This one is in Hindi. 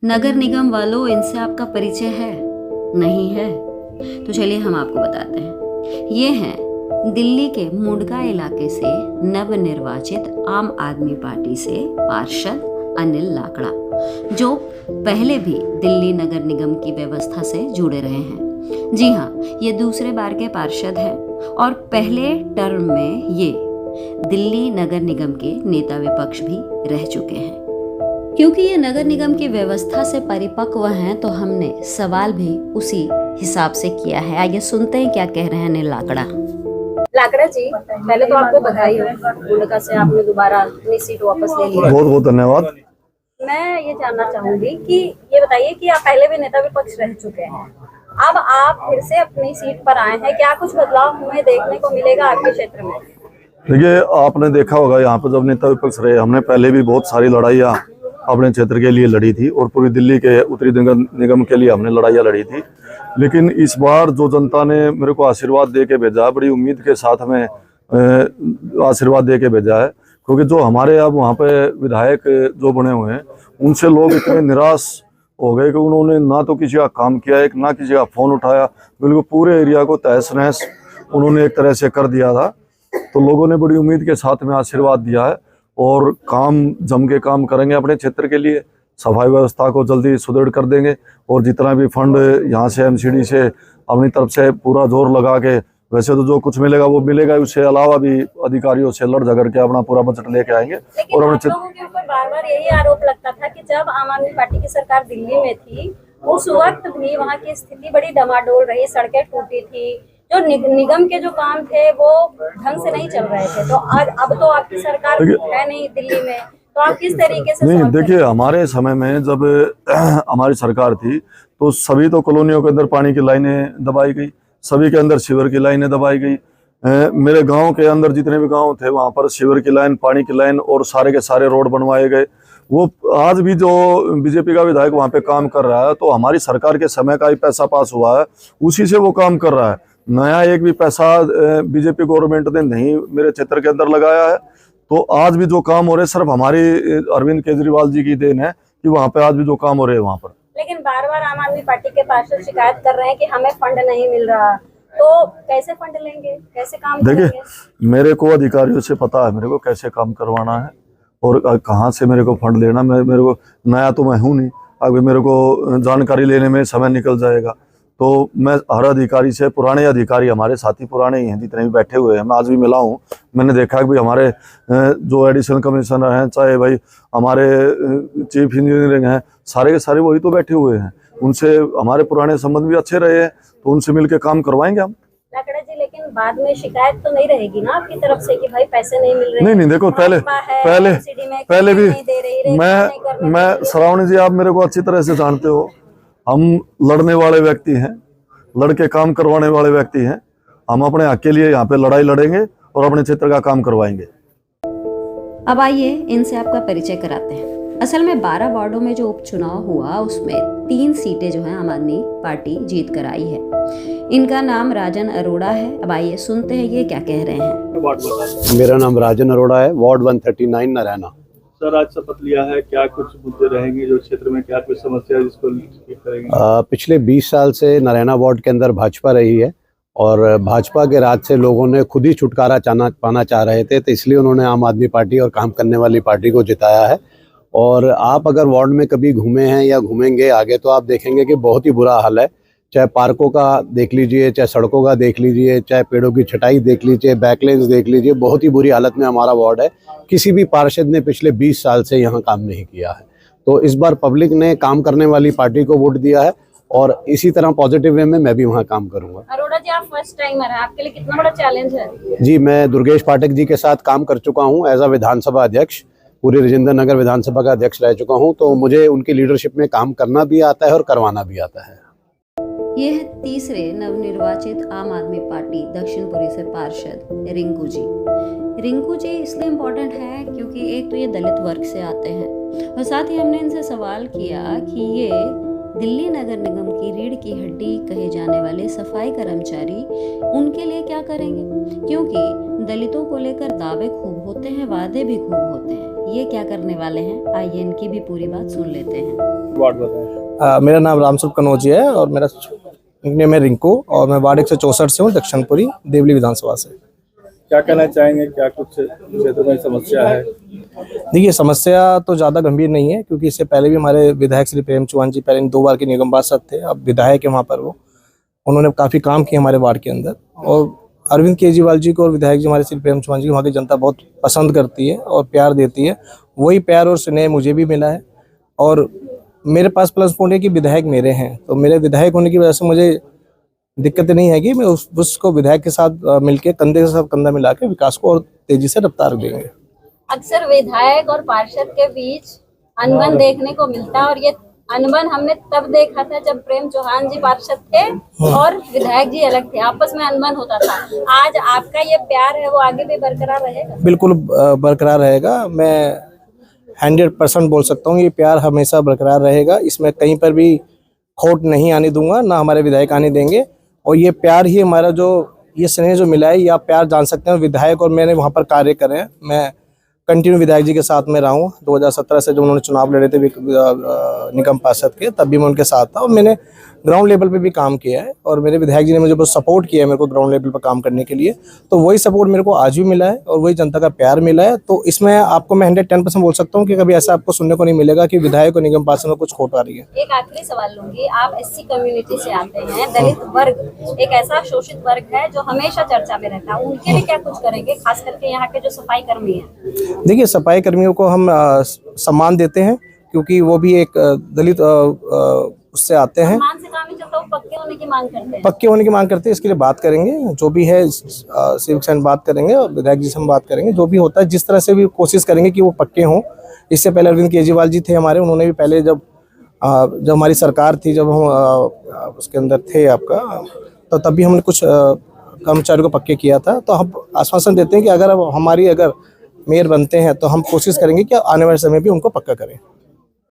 नगर निगम वालों, इनसे आपका परिचय है? नहीं है? तो चलिए हम आपको बताते हैं। ये हैं दिल्ली के मुंडका इलाके से नवनिर्वाचित आम आदमी पार्टी से पार्षद अनिल लाकड़ा, जो पहले भी दिल्ली नगर निगम की व्यवस्था से जुड़े रहे हैं। जी हाँ, ये दूसरे बार के पार्षद हैं और पहले टर्म में ये दिल्ली नगर निगम के नेता विपक्ष भी रह चुके हैं। क्योंकि ये नगर निगम की व्यवस्था से परिपक्व हैं, तो हमने सवाल भी उसी हिसाब से किया है। आइए सुनते हैं क्या कह रहे हैं अनिल लाकड़ा। लाकड़ा जी, पहले तो आपको बधाई हो, मुंडका से आपने दोबारा अपनी सीट वापस ले ली। बहुत बहुत धन्यवाद। मैं ये जानना चाहूंगी कि ये बताइए कि आप पहले भी नेता विपक्ष रह चुके हैं, अब आप फिर से अपनी सीट पर आए हैं, क्या कुछ बदलाव हमें देखने को मिलेगा आपके क्षेत्र में? देखिए, आपने देखा होगा यहाँ पर जब नेता विपक्ष रहे, हमने पहले भी बहुत सारी लड़ाइयाँ अपने क्षेत्र के लिए लड़ी थी और पूरी दिल्ली के उत्तरी निगम के लिए हमने लड़ाइयाँ लड़ी थी। लेकिन इस बार जो जनता ने मेरे को आशीर्वाद दे के भेजा, बड़ी उम्मीद के साथ हमें आशीर्वाद दे के भेजा है, क्योंकि जो हमारे अब वहाँ पे विधायक जो बने हुए हैं, उनसे लोग इतने निराश हो गए कि उन्होंने ना तो किसी का काम किया, एक ना किसी का फोन उठाया, बिल्कुल पूरे एरिया को तहस नहस उन्होंने एक तरह से कर दिया था। तो लोगों ने बड़ी उम्मीद के साथ में आशीर्वाद दिया है और काम जम के काम करेंगे अपने क्षेत्र के लिए। सफाई व्यवस्था को जल्दी सुदृढ़ कर देंगे और जितना भी फंड यहाँ से एमसीडी से अपनी तरफ से पूरा जोर लगा के, वैसे तो जो कुछ मिलेगा वो मिलेगा, उससे अलावा भी अधिकारियों से लड़ झगड़ के अपना पूरा बजट लेके आएंगे। और अपने लोगों के ऊपर बार-बार यही आरोप लगता था कि जब आम आदमी पार्टी की सरकार दिल्ली में थी, उस वक्त भी वहाँ की स्थिति बड़ी डमाडोल रही, सड़कें टूटी थी, जो निगम के जो काम थे वो ढंग से नहीं चल रहे थे। तो आज अब तो आपकी सरकार है नहीं दिल्ली में, तो आप किस तरीके से? नहीं, देखिए, हमारे समय में जब हमारी सरकार थी तो सभी तो कॉलोनियों के अंदर पानी की लाइनें दबाई गई, सभी के अंदर सीवर की लाइनें दबाई गई। मेरे गांव के अंदर जितने भी गांव थे वहां पर सीवर की लाइन, पानी की लाइन और सारे के सारे रोड बनवाए गए। वो आज भी जो बीजेपी का विधायक वहां पे काम कर रहा है, तो हमारी सरकार के समय का ही पैसा पास हुआ है, उसी से वो काम कर रहा है। नया एक भी पैसा बीजेपी गवर्नमेंट ने नहीं मेरे क्षेत्र के अंदर लगाया है। तो आज भी जो काम हो रहे सिर्फ हमारी अरविंद केजरीवाल जी की देन है कि वहां पे आज भी जो काम हो रहे हैं वहां पर। लेकिन बार बार आम आदमी पार्टी के पार्षद शिकायत कर रहे हैं कि हमें फंड नहीं मिल रहा, तो कैसे फंड लेंगे, कैसे काम करेंगे? देखिए, मेरे को अधिकारियों से पता है मेरे को कैसे काम करवाना है और कहाँ से मेरे को फंड लेना। मेरे को नया तो मैं हूँ नहीं, अभी मेरे को जानकारी लेने में समय निकल जाएगा। तो मैं हर अधिकारी से, पुराने अधिकारी हमारे साथी पुराने ही हैं जितने भी बैठे हुए हैं, मैं आज भी मिला हूँ। मैंने देखा कि भाई हमारे जो एडिशनल कमिश्नर हैं, चाहे भाई हमारे चीफ इंजीनियरिंग हैं, सारे के सारे वही तो बैठे हुए हैं। उनसे हमारे पुराने संबंध भी अच्छे रहे हैं, तो उनसे मिलकर काम करवाएंगे हम। लाकड़ा जी, लेकिन बाद में शिकायत तो नहीं रहेगी ना आपकी तरफ से कि भाई पैसे नहीं मिल रहे? नहीं नहीं, देखो, पहले भी मैं श्रावणी जी, आप मेरे को अच्छी तरह से जानते हो, हम लड़ने वाले व्यक्ति हैं, लड़के काम करवाने वाले व्यक्ति हैं। हम अपने हक के लिए यहाँ पे लड़ाई लड़ेंगे और अपने क्षेत्र का काम करवाएंगे। अब आइए इनसे आपका परिचय कराते हैं। असल में 12 वार्डों में जो उपचुनाव हुआ, उसमें 3 सीटें जो है आम आदमी पार्टी जीत कर आई है। इनका नाम राजन अरोड़ा है। अब आइए सुनते हैं ये क्या कह रहे हैं। मेरा नाम राजन अरोड़ा है, वार्ड 139 नारायणा। सर, आज शपथ लिया है, क्या कुछ मुद्दे रहेंगे जो क्षेत्र में, क्या कुछ समस्या है जिसको ठीक करेंगे? पिछले 20 साल से नारायणा वार्ड के अंदर भाजपा रही है और भाजपा के राज से लोगों ने खुद ही छुटकारा पाना चाह रहे थे, तो इसलिए उन्होंने आम आदमी पार्टी और काम करने वाली पार्टी को जिताया है। और आप अगर वार्ड में कभी घूमे हैं या घूमेंगे आगे, तो आप देखेंगे कि बहुत ही बुरा हाल है। चाहे पार्कों का देख लीजिए, चाहे सड़कों का देख लीजिए, चाहे पेड़ों की छटाई देख लीजिए, बैकलेन्स देख लीजिए, बहुत ही बुरी हालत में हमारा वार्ड है। किसी भी पार्षद ने पिछले 20 साल से यहाँ काम नहीं किया है। तो इस बार पब्लिक ने काम करने वाली पार्टी को वोट दिया है और इसी तरह पॉजिटिव वे में मैं भी वहाँ काम करूँगा। अरोड़ा जी, आप फर्स्ट टाइमर हैं, आपके लिए कितना बड़ा चैलेंज है? जी, मैं दुर्गेश पाठक जी के साथ काम कर चुका हूँ एज अ विधानसभा अध्यक्ष, पूरे राजेंद्र नगर विधानसभा का अध्यक्ष रह चुका हूँ, तो मुझे उनकी लीडरशिप में काम करना भी आता है और करवाना भी आता है। ये है तीसरे नवनिर्वाचित आम आदमी पार्टी दक्षिणपुरी से पार्षद रिंकू जी। रिंकू जी इसलिए इम्पोर्टेंट है क्योंकि एक तो ये दलित वर्ग से आते हैं और साथ ही हमने इनसे सवाल किया कि ये दिल्ली नगर निगम की रीढ़ की हड्डी कहे जाने वाले सफाई कर्मचारी उनके लिए क्या करेंगे, क्योंकि दलितों को लेकर दावे खूब होते हैं, वादे भी खूब होते हैं। ये क्या करने वाले हैं, आइए इनकी भी पूरी बात सुन लेते हैं। वार्ड बताएं। मेरा नाम रामस्वरूप कनौजी है और मेरा निकनेम है रिंकू और मैं वार्ड 164 से हूँ, दक्षिणपुरी देवली विधानसभा से। क्या कहना चाहेंगे, क्या कुछ क्षेत्र में समस्या है? देखिए, समस्या तो ज़्यादा गंभीर नहीं है क्योंकि इससे पहले भी हमारे विधायक श्री प्रेम चौहान जी पहले 2 बार के निगम पार्षद थे, अब विधायक है वहाँ पर वो। उन्होंने काफ़ी काम किए हमारे वार्ड के अंदर और अरविंद केजरीवाल जी को और विधायक जी हमारे श्री प्रेम चौहान जी को वहाँ की जनता बहुत पसंद करती है और प्यार देती है। वही प्यार और स्नेह मुझे भी मिला है और मेरे पास प्लस पॉइंट है कि विधायक मेरे हैं, तो मेरे विधायक होने की वजह से मुझे दिक्कत नहीं है कि मैं उसको विधायक के साथ मिलके कंधे के साथ कंधा मिला के विकास को और तेजी से रफ्तार देंगे। अक्सर विधायक और पार्षद के बीच अनबन देखने को मिलता है और ये अनबन हमने तब देखा था जब प्रेम चौहान जी पार्षद थे और विधायक जी अलग थे, आपस में अनबन होता था। आज आपका ये प्यार है वो आगे भी बरकरार रहेगा? बिल्कुल बरकरार रहेगा। मैं 100% बोल सकता हूँ ये प्यार हमेशा बरकरार रहेगा। इसमें कहीं पर भी खोट नहीं आने दूंगा, ना हमारे विधायक आने देंगे। और ये प्यार ही हमारा जो ये स्नेह जो मिला है, ये आप प्यार जान सकते हैं। विधायक और मैंने वहाँ पर कार्य करे हैं, मैं कंटिन्यू विधायक जी के साथ में रहा हूँ। 2017 से जब उन्होंने चुनाव लड़े थे निगम पार्षद के, तब भी मैं उनके साथ था और मैंने ग्राउंड लेवल पे भी काम किया है और मेरे विधायक जी ने मुझे बहुत सपोर्ट किया है मेरे को ग्राउंड लेवल पर काम करने के लिए। तो वही सपोर्ट मेरे को आज भी मिला है और वही जनता का प्यार मिला है। तो इसमें आपको मैं 110% बोल सकता हूँ कि कभी ऐसा आपको सुनने को नहीं मिलेगा कि विधायक और निगम पार्षद में कुछ खोट आ रही है। एक आखिरी सवाल लूंगी, आप एससी कम्युनिटी से आते हैं, दलित वर्ग एक ऐसा शोषित वर्ग है जो हमेशा चर्चा में रहता है, उनके लिए क्या कुछ करेंगे, खास करके यहाँ के जो सफाई कर्मी हैं? देखिए, सफाई कर्मियों को हम सम्मान देते हैं क्योंकि वो भी एक दलित उससे आते हैं। सम्मान से काम नहीं चलता, वो पक्के होने की मांग करते हैं। पक्के होने की मांग करते हैं, इसके लिए बात करेंगे, जो भी है सेवक से बात करेंगे और विधायक जी से हम बात करेंगे। जो भी होता है जिस तरह से भी कोशिश करेंगे कि वो पक्के हों। इससे पहले अरविंद केजरीवाल जी थे हमारे, उन्होंने भी पहले जब हमारी सरकार थी, जब हम उसके अंदर थे आपका, तो तब भी हमने कुछ कर्मचारियों को पक्के किया था। तो हम आश्वासन देते हैं कि अगर मेयर बनते हैं तो हम कोशिश करेंगे कि आने वाले समय भी उनको पक्का करें।